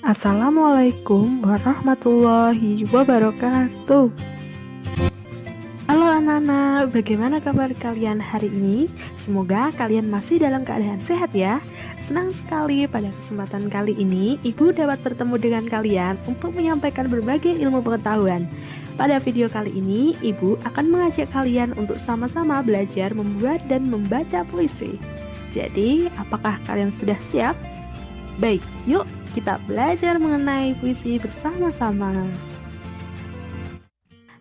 Assalamualaikum warahmatullahi wabarakatuh. Halo anak-anak, bagaimana kabar kalian hari ini? Semoga kalian masih dalam keadaan sehat ya. Senang sekali pada kesempatan kali ini Ibu dapat bertemu dengan kalian untuk menyampaikan berbagai ilmu pengetahuan. Pada video kali ini, Ibu akan mengajak kalian untuk sama-sama belajar membuat dan membaca puisi. Jadi, apakah kalian sudah siap? Baik, yuk kita belajar mengenai puisi bersama-sama.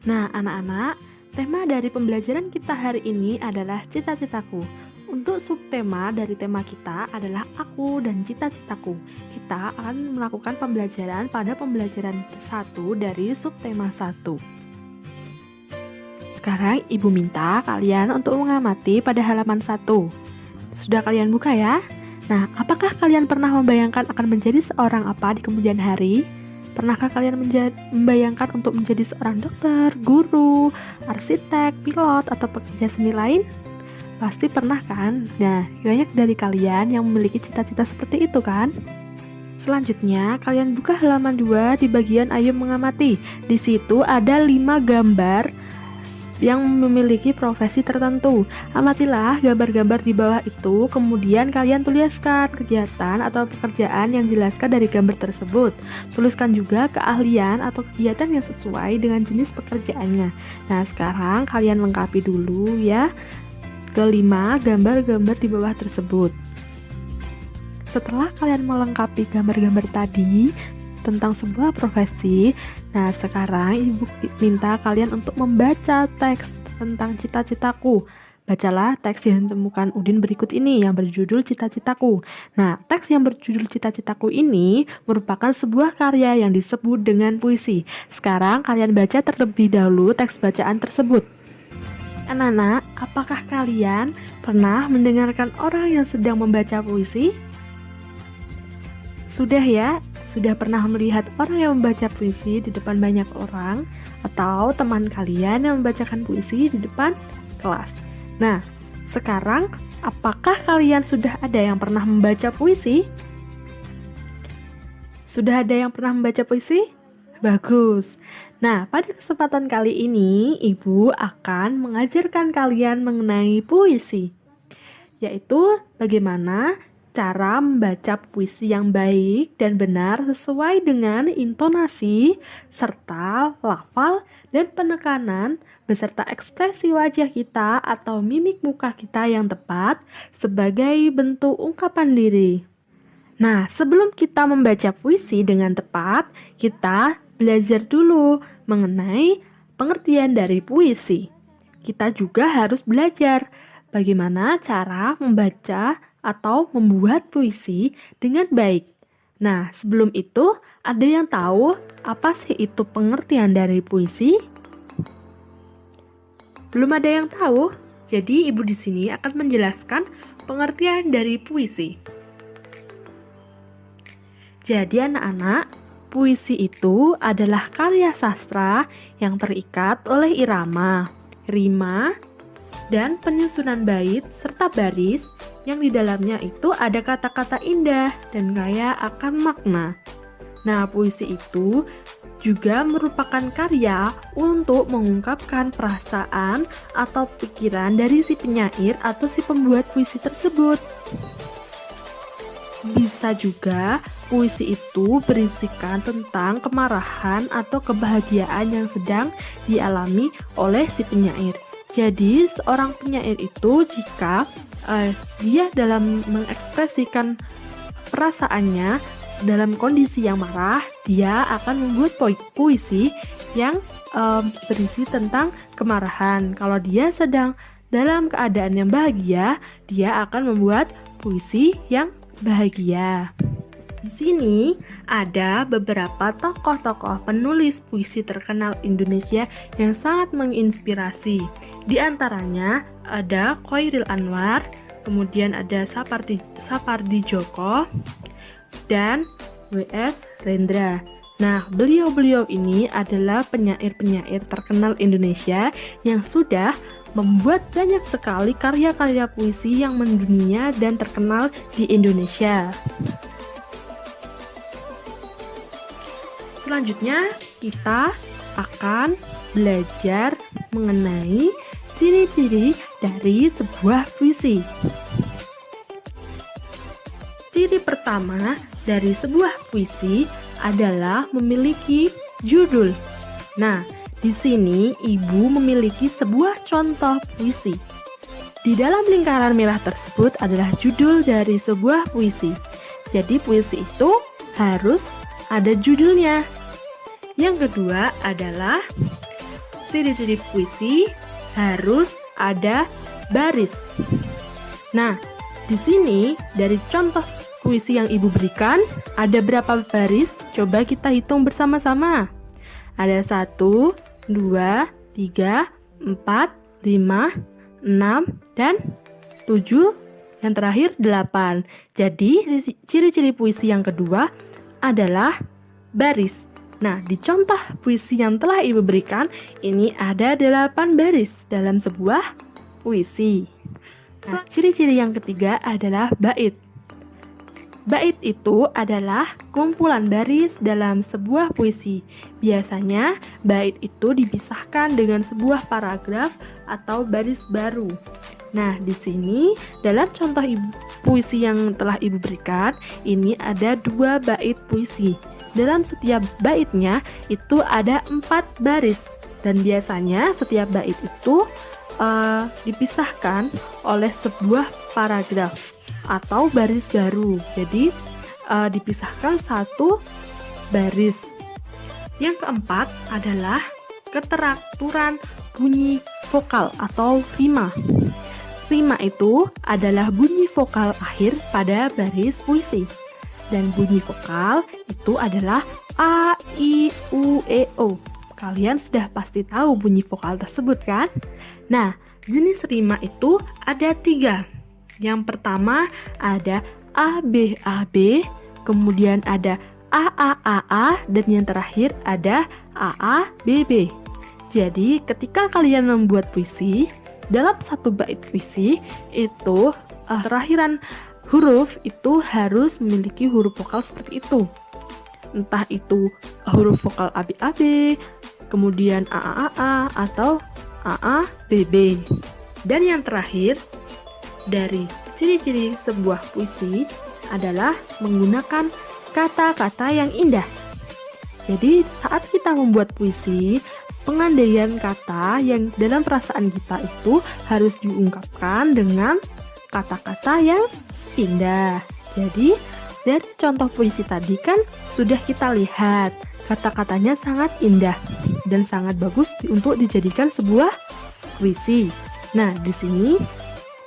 Nah, anak-anak, tema dari pembelajaran kita hari ini adalah cita-citaku. Untuk subtema dari tema kita adalah aku dan cita-citaku. Kita akan melakukan pembelajaran pada pembelajaran 1 dari subtema 1. Sekarang Ibu minta kalian untuk mengamati pada halaman 1. Sudah kalian buka ya? Nah, apakah kalian pernah membayangkan akan menjadi seorang apa di kemudian hari? Pernahkah kalian membayangkan untuk menjadi seorang dokter, guru, arsitek, pilot, atau pekerja seni lain? Pasti pernah kan? Nah, banyak dari kalian yang memiliki cita-cita seperti itu kan? Selanjutnya, kalian buka halaman 2 di bagian ayo mengamati. Di situ ada 5 gambar yang memiliki profesi tertentu. Amatilah gambar-gambar di bawah itu, kemudian kalian tuliskan kegiatan atau pekerjaan yang dijelaskan dari gambar tersebut. Tuliskan juga keahlian atau kegiatan yang sesuai dengan jenis pekerjaannya. Nah, sekarang kalian lengkapi dulu ya kelima gambar-gambar di bawah tersebut. Setelah kalian melengkapi gambar-gambar tadi tentang sebuah profesi, nah sekarang Ibu minta kalian untuk membaca teks tentang cita-citaku. Bacalah teks yang ditemukan Udin berikut ini yang berjudul Cita-citaku. Nah, teks yang berjudul Cita-citaku ini merupakan sebuah karya yang disebut dengan puisi. Sekarang kalian baca terlebih dahulu teks bacaan tersebut. Anak-anak, apakah kalian pernah mendengarkan orang yang sedang membaca puisi? Sudah ya? Sudah pernah melihat orang yang membaca puisi di depan banyak orang, atau teman kalian yang membacakan puisi di depan kelas? Nah, sekarang apakah kalian sudah ada yang pernah membaca puisi? Sudah ada yang pernah membaca puisi? Bagus. Nah, pada kesempatan kali ini, Ibu akan mengajarkan kalian mengenai puisi, yaitu bagaimana cara membaca puisi yang baik dan benar sesuai dengan intonasi, serta lafal dan penekanan, beserta ekspresi wajah kita atau mimik muka kita yang tepat sebagai bentuk ungkapan diri. Nah, sebelum kita membaca puisi dengan tepat, kita belajar dulu mengenai pengertian dari puisi. Kita juga harus belajar bagaimana cara membaca atau membuat puisi dengan baik. Nah, sebelum itu, ada yang tahu apa sih itu pengertian dari puisi? Belum ada yang tahu? Jadi, Ibu di sini akan menjelaskan pengertian dari puisi. Jadi, anak-anak, puisi itu adalah karya sastra yang terikat oleh irama, rima, dan penyusunan bait serta baris yang di dalamnya itu ada kata-kata indah dan kaya akan makna. Nah, puisi itu juga merupakan karya untuk mengungkapkan perasaan atau pikiran dari si penyair atau si pembuat puisi tersebut. Bisa juga puisi itu berisikan tentang kemarahan atau kebahagiaan yang sedang dialami oleh si penyair. Jadi, seorang penyair itu jika dia dalam mengekspresikan perasaannya dalam kondisi yang marah, dia akan membuat puisi yang berisi tentang kemarahan. Kalau dia sedang dalam keadaan yang bahagia, dia akan membuat puisi yang bahagia. Di sini ada beberapa tokoh-tokoh penulis puisi terkenal Indonesia yang sangat menginspirasi. Di antaranya ada Khoiril Anwar, kemudian ada Sapardi Djoko, dan W.S. Rendra. Nah, beliau-beliau ini adalah penyair-penyair terkenal Indonesia yang sudah membuat banyak sekali karya-karya puisi yang mendunia dan terkenal di Indonesia. Selanjutnya, kita akan belajar mengenai ciri-ciri dari sebuah puisi. Ciri pertama dari sebuah puisi adalah memiliki judul. Nah, di sini Ibu memiliki sebuah contoh puisi. Di dalam lingkaran merah tersebut adalah judul dari sebuah puisi. Jadi puisi itu harus ada judulnya. Yang kedua adalah ciri-ciri puisi harus ada baris. Nah, di sini dari contoh puisi yang Ibu berikan, ada berapa baris? Coba kita hitung bersama-sama. Ada 1, 2, 3, 4, 5, 6, dan 7, yang terakhir 8. Jadi, ciri-ciri puisi yang kedua adalah baris. Nah, di contoh puisi yang telah Ibu berikan, ini ada 8 baris dalam sebuah puisi. Nah, ciri-ciri yang ketiga adalah bait. Bait itu adalah kumpulan baris dalam sebuah puisi. Biasanya, bait itu dipisahkan dengan sebuah paragraf atau baris baru. Nah, di sini dalam contoh puisi yang telah Ibu berikan, ini ada 2 bait puisi. Dalam setiap baitnya itu ada 4 baris. Dan biasanya setiap bait itu dipisahkan oleh sebuah paragraf atau baris baru. Jadi dipisahkan 1 baris. Yang keempat adalah keteraturan bunyi vokal atau rima. Rima itu adalah bunyi vokal akhir pada baris puisi. Dan bunyi vokal itu adalah A, I, U, E, O. Kalian sudah pasti tahu bunyi vokal tersebut kan? Nah, jenis rima itu ada 3. Yang pertama ada A, B, A, B. Kemudian ada A, A, A, A. Dan yang terakhir ada A, A, B, B. Jadi, ketika kalian membuat puisi, dalam satu bait puisi itu terakhiran huruf itu harus memiliki huruf vokal seperti itu. Entah itu huruf vokal ABAB, kemudian AAAA, atau AABB. Dan yang terakhir, dari ciri-ciri sebuah puisi adalah menggunakan kata-kata yang indah. Jadi saat kita membuat puisi, pengandaian kata yang dalam perasaan kita itu harus diungkapkan dengan kata-kata yang indah. Jadi dari contoh puisi tadi kan sudah kita lihat kata-katanya sangat indah dan sangat bagus untuk dijadikan sebuah puisi. Nah, di sini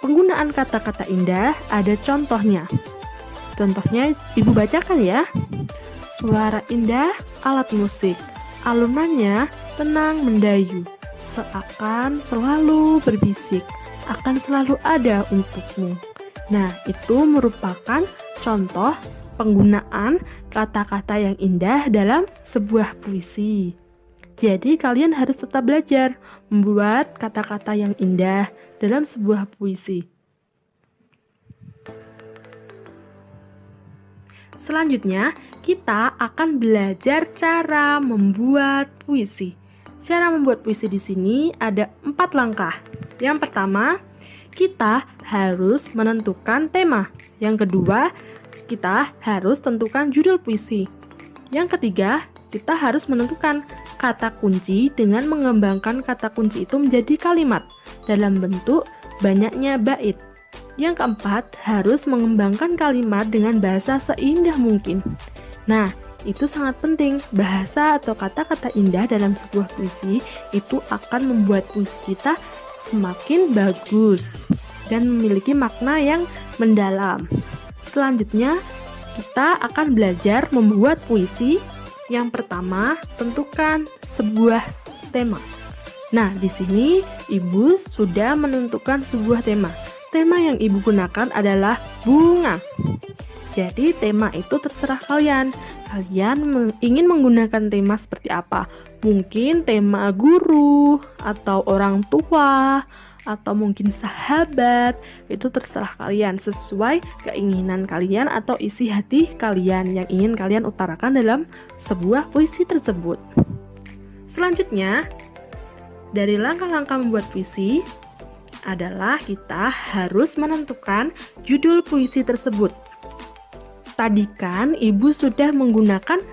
penggunaan kata-kata indah ada contohnya. Contohnya Ibu bacakan ya. Suara indah alat musik, alunannya tenang mendayu, seakan selalu berbisik, akan selalu ada untukmu. Nah, itu merupakan contoh penggunaan kata-kata yang indah dalam sebuah puisi. Jadi, kalian harus tetap belajar membuat kata-kata yang indah dalam sebuah puisi. Selanjutnya, kita akan belajar cara membuat puisi. Cara membuat puisi di sini ada 4 langkah. Yang pertama, kita harus menentukan tema. Yang kedua, kita harus tentukan judul puisi. Yang ketiga, kita harus menentukan kata kunci dengan mengembangkan kata kunci itu menjadi kalimat dalam bentuk banyaknya bait. Yang keempat, harus mengembangkan kalimat dengan bahasa seindah mungkin. Nah, itu sangat penting. Bahasa atau kata-kata indah dalam sebuah puisi itu akan membuat puisi kita semakin bagus dan memiliki makna yang mendalam. Selanjutnya, kita akan belajar membuat puisi. Yang pertama, tentukan sebuah tema. Nah, di sini Ibu sudah menentukan sebuah tema. Tema yang Ibu gunakan adalah bunga. Jadi, tema itu terserah kalian. Kalian ingin menggunakan tema seperti apa? Mungkin tema guru, atau orang tua, atau mungkin sahabat, itu terserah kalian sesuai keinginan kalian atau isi hati kalian yang ingin kalian utarakan dalam sebuah puisi tersebut. Selanjutnya, dari langkah-langkah membuat puisi adalah kita harus menentukan judul puisi tersebut. Tadi kan Ibu sudah menggunakan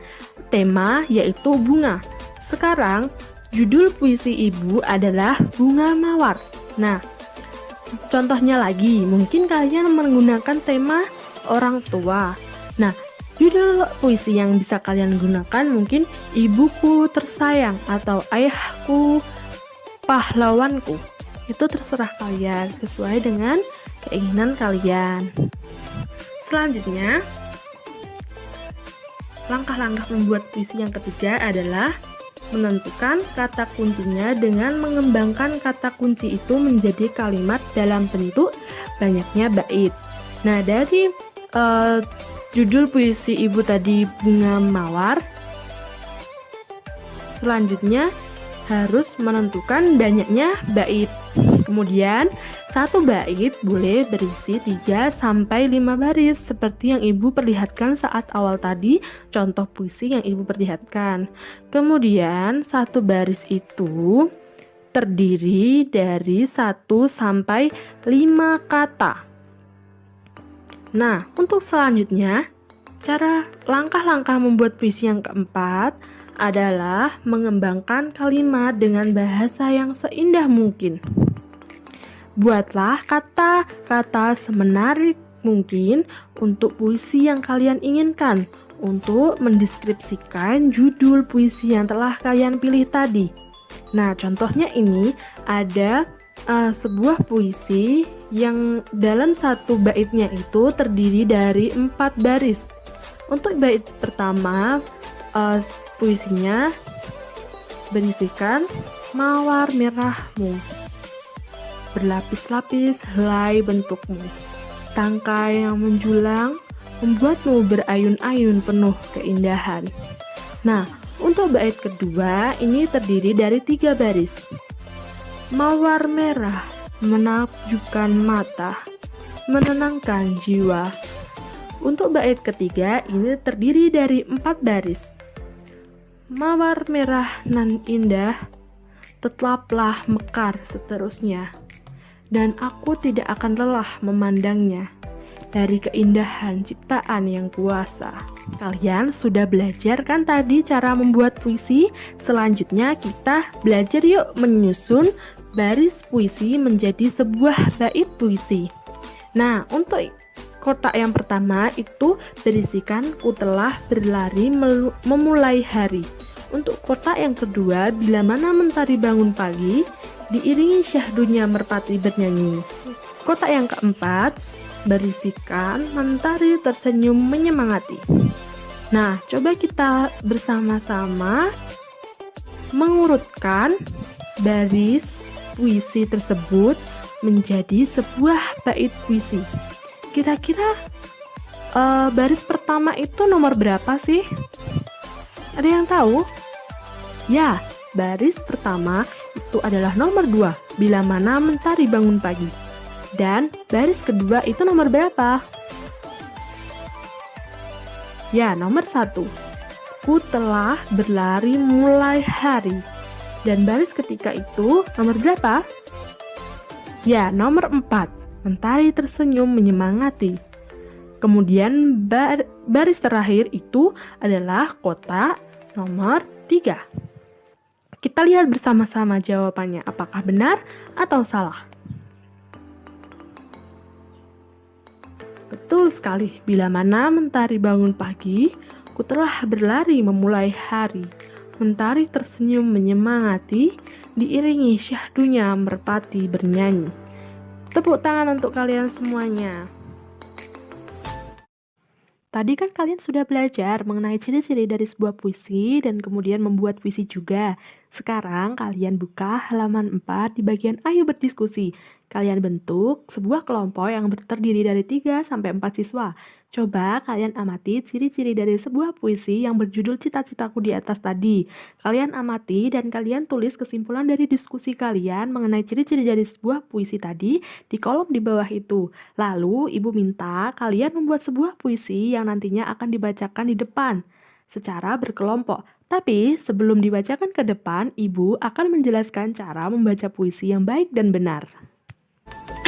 tema yaitu bunga. Sekarang judul puisi Ibu adalah Bunga Mawar. Nah, contohnya lagi, mungkin kalian menggunakan tema orang tua. Nah, judul puisi yang bisa kalian gunakan mungkin Ibuku Tersayang atau Ayahku Pahlawanku. Itu terserah kalian, sesuai dengan keinginan kalian. Selanjutnya, langkah-langkah membuat puisi yang ketiga adalah menentukan kata kuncinya dengan mengembangkan kata kunci itu menjadi kalimat dalam bentuk banyaknya bait. Nah, dari judul puisi Ibu tadi Bunga Mawar, selanjutnya harus menentukan banyaknya bait. Kemudian, satu bait boleh berisi 3-5 baris seperti yang Ibu perlihatkan saat awal tadi, contoh puisi yang Ibu perlihatkan. Kemudian, satu baris itu terdiri dari 1-5 kata. Nah, untuk selanjutnya, langkah-langkah membuat puisi yang keempat adalah mengembangkan kalimat dengan bahasa yang seindah mungkin. Buatlah kata-kata semenarik mungkin untuk puisi yang kalian inginkan untuk mendeskripsikan judul puisi yang telah kalian pilih tadi. Nah, contohnya ini ada sebuah puisi yang dalam satu baitnya itu terdiri dari 4 baris. Untuk bait pertama, puisinya berisikan mawar merahmu, berlapis-lapis helai bentukmu, tangkai yang menjulang membuatmu berayun-ayun penuh keindahan. Nah, untuk bait kedua ini terdiri dari 3 baris. Mawar merah menakjubkan mata, menenangkan jiwa. Untuk bait ketiga ini terdiri dari 4 baris. Mawar merah nan indah, tetaplah mekar seterusnya, dan aku tidak akan lelah memandangnya dari keindahan ciptaan yang kuasa. Kalian sudah belajar kan tadi cara membuat puisi? Selanjutnya kita belajar yuk menyusun baris puisi menjadi sebuah bait puisi. Nah, untuk kotak yang pertama itu berisikan ku telah berlari memulai hari. Untuk kotak yang kedua, bila mana mentari bangun pagi, diiringi syahdunya merpati bernyanyi. Kotak yang keempat berisikan mentari tersenyum menyemangati. Nah, coba kita bersama-sama mengurutkan baris puisi tersebut menjadi sebuah bait puisi. Kira-kira baris pertama itu nomor berapa sih? Ada yang tahu? Ya, baris pertama itu adalah nomor 2, bila mana mentari bangun pagi. Dan baris kedua itu nomor berapa? Ya, nomor 1. Ku telah berlari mulai hari. Dan baris ketiga itu nomor berapa? Ya, nomor 4. Mentari tersenyum menyemangati. Kemudian baris terakhir itu adalah kotak nomor 3. Kita lihat bersama-sama jawabannya, apakah benar atau salah. Betul sekali, bila mana mentari bangun pagi, ku telah berlari memulai hari. Mentari tersenyum menyemangati, diiringi syahdunya merpati bernyanyi. Tepuk tangan untuk kalian semuanya. Tadi kan kalian sudah belajar mengenai ciri-ciri dari sebuah puisi dan kemudian membuat puisi juga. Sekarang kalian buka halaman 4 di bagian Ayo Berdiskusi. Kalian bentuk sebuah kelompok yang terdiri dari 3-4 siswa. Coba kalian amati ciri-ciri dari sebuah puisi yang berjudul Cita-citaku di atas tadi. Kalian amati dan kalian tulis kesimpulan dari diskusi kalian mengenai ciri-ciri dari sebuah puisi tadi di kolom di bawah itu. Lalu ibu minta kalian membuat sebuah puisi yang nantinya akan dibacakan di depan secara berkelompok. Tapi sebelum dibacakan ke depan, ibu akan menjelaskan cara membaca puisi yang baik dan benar.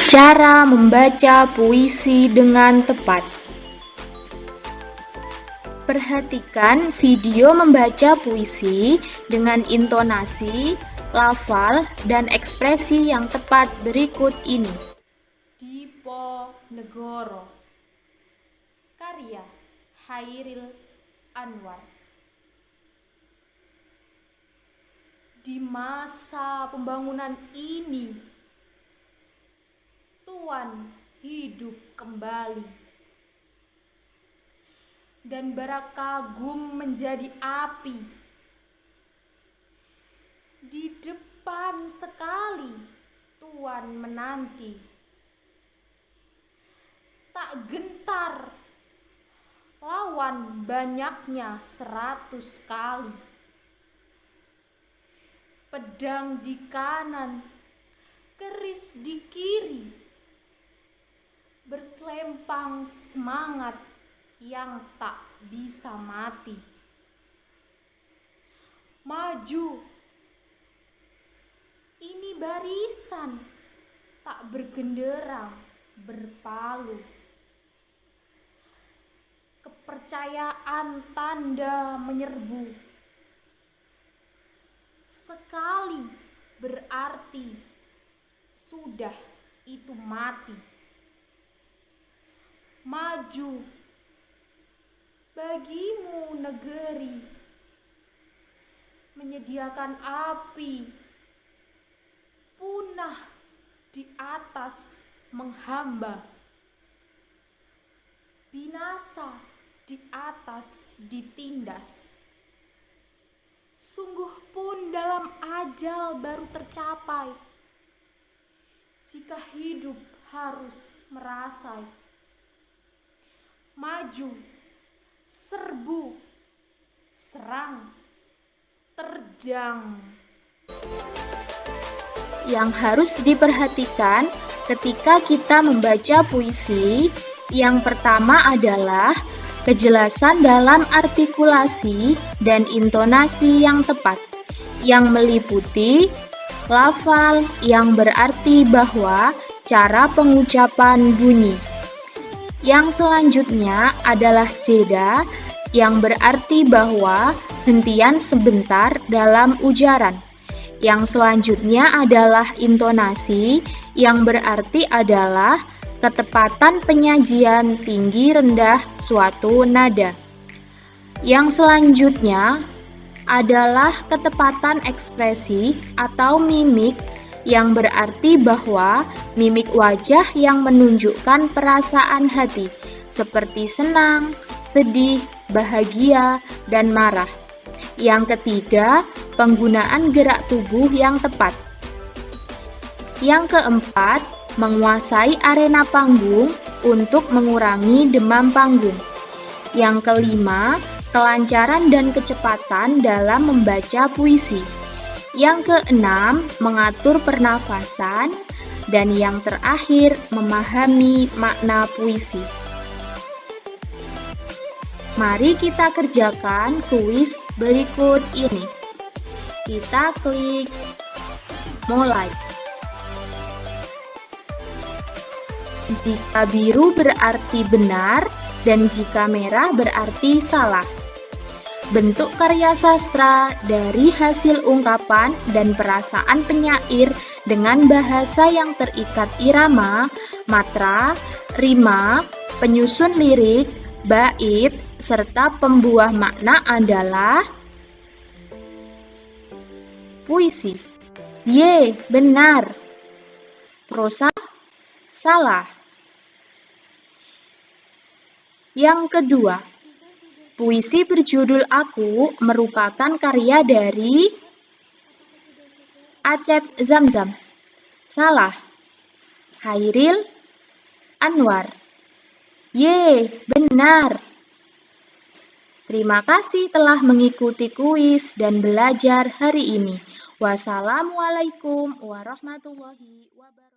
Cara membaca puisi dengan tepat. Perhatikan video membaca puisi dengan intonasi, lafal, dan ekspresi yang tepat berikut ini. Diponegoro. Karya Chairil Anwar. Di masa pembangunan ini, Tuan hidup kembali. Dan bara kagum menjadi api. Di depan sekali Tuan menanti. Tak gentar lawan banyaknya 100 kali. Pedang di kanan, keris di kiri. Berselempang semangat yang tak bisa mati. Maju, ini barisan tak bergenderang, berpalu. Kepercayaan tanda menyerbu. Sekali berarti sudah itu mati. Maju, bagimu negeri, menyediakan api, punah di atas menghamba, binasa di atas ditindas. Sungguh pun dalam ajal baru tercapai, jika hidup harus merasai. Maju, serbu, serang, terjang. Yang harus diperhatikan ketika kita membaca puisi, yang pertama adalah kejelasan dalam artikulasi dan intonasi yang tepat, yang meliputi lafal yang berarti bahwa cara pengucapan bunyi. Yang selanjutnya adalah jeda, yang berarti bahwa hentian sebentar dalam ujaran. Yang selanjutnya adalah intonasi, yang berarti adalah ketepatan penyajian tinggi rendah suatu nada. Yang selanjutnya adalah ketepatan ekspresi atau mimik, yang berarti bahwa mimik wajah yang menunjukkan perasaan hati, seperti senang, sedih, bahagia, dan marah. Yang ketiga, penggunaan gerak tubuh yang tepat. Yang keempat, menguasai arena panggung untuk mengurangi demam panggung. Yang kelima, kelancaran dan kecepatan dalam membaca puisi. Yang keenam, mengatur pernafasan. Dan yang terakhir, memahami makna puisi. Mari kita kerjakan kuis berikut ini. Kita klik mulai. Jika biru berarti benar dan jika merah berarti salah. Bentuk karya sastra dari hasil ungkapan dan perasaan penyair dengan bahasa yang terikat irama, matra, rima, penyusun lirik, bait, serta pembuah makna adalah puisi. Ye, benar. Prosa, salah. Yang kedua, puisi berjudul Aku merupakan karya dari Acep Zamzam. Salah. Hairil Anwar. Ye, benar. Terima kasih telah mengikuti kuis dan belajar hari ini. Wassalamualaikum warahmatullahi wabarakatuh.